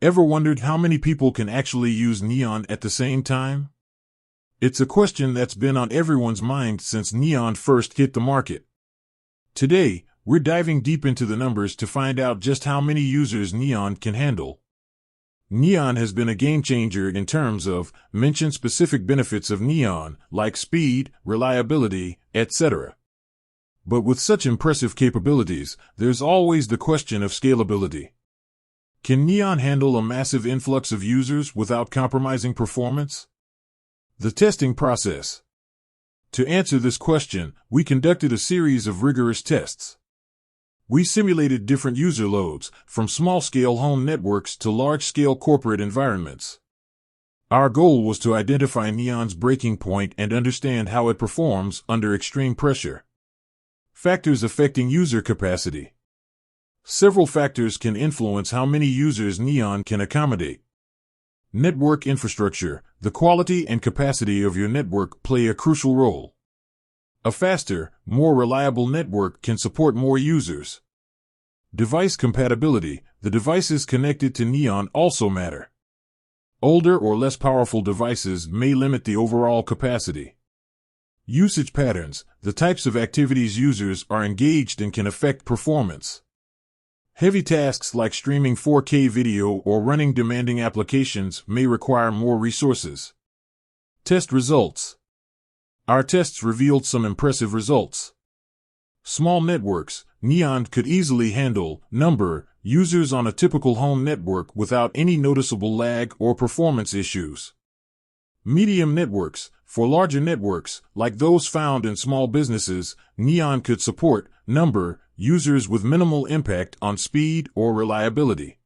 Ever wondered how many people can actually use neon at the same time? It's a question that's been on everyone's mind since neon first hit the market. Today, we're diving deep into the numbers to find out just how many users neon can handle. Neon has been a game changer in terms of mention-specific benefits of neon, like speed, reliability, etc. But with such impressive capabilities, there's always the question of scalability. Can neon handle a massive influx of users without compromising performance? The testing process. To answer this question, we conducted a series of rigorous tests. We simulated different user loads, from small-scale home networks to large-scale corporate environments. Our goal was to identify neon's breaking point and understand how it performs under extreme pressure. Factors affecting user capacity. Several factors can influence how many users neon can accommodate. Network infrastructure, the quality and capacity of your network play a crucial role. A faster, more reliable network can support more users. Device compatibility, the devices connected to neon also matter. Older or less powerful devices may limit the overall capacity. Usage patterns, the types of activities users are engaged in can affect performance. Heavy tasks like streaming 4K video or running demanding applications may require more resources. Test results. Our tests revealed some impressive results. Small networks, neon could easily handle users on a typical home network without any noticeable lag or performance issues. Medium networks, for larger networks, like those found in small businesses, neon could support users with minimal impact on speed or reliability.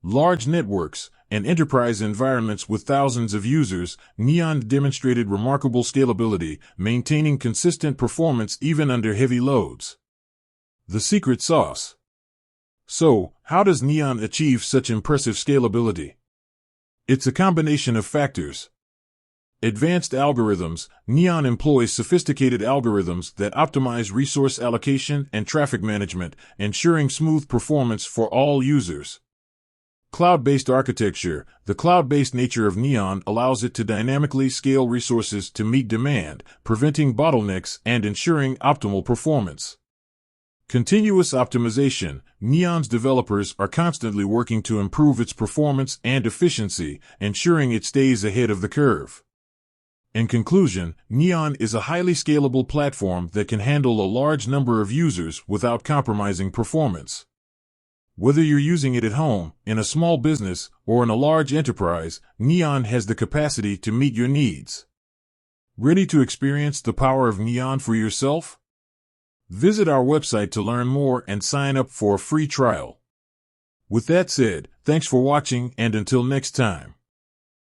Large networks and enterprise environments with thousands of users, neon demonstrated remarkable scalability, maintaining consistent performance even under heavy loads. The secret sauce. So, how does neon achieve such impressive scalability? It's a combination of factors. Advanced algorithms. Neon employs sophisticated algorithms that optimize resource allocation and traffic management, ensuring smooth performance for all users. Cloud-based architecture. The cloud-based nature of neon allows it to dynamically scale resources to meet demand, preventing bottlenecks and ensuring optimal performance. Continuous optimization. Neon's developers are constantly working to improve its performance and efficiency, ensuring it stays ahead of the curve. In conclusion, neon is a highly scalable platform that can handle a large number of users without compromising performance. Whether you're using it at home, in a small business, or in a large enterprise, neon has the capacity to meet your needs. Ready to experience the power of neon for yourself? Visit our website to learn more and sign up for a free trial. With that said, thanks for watching, and until next time.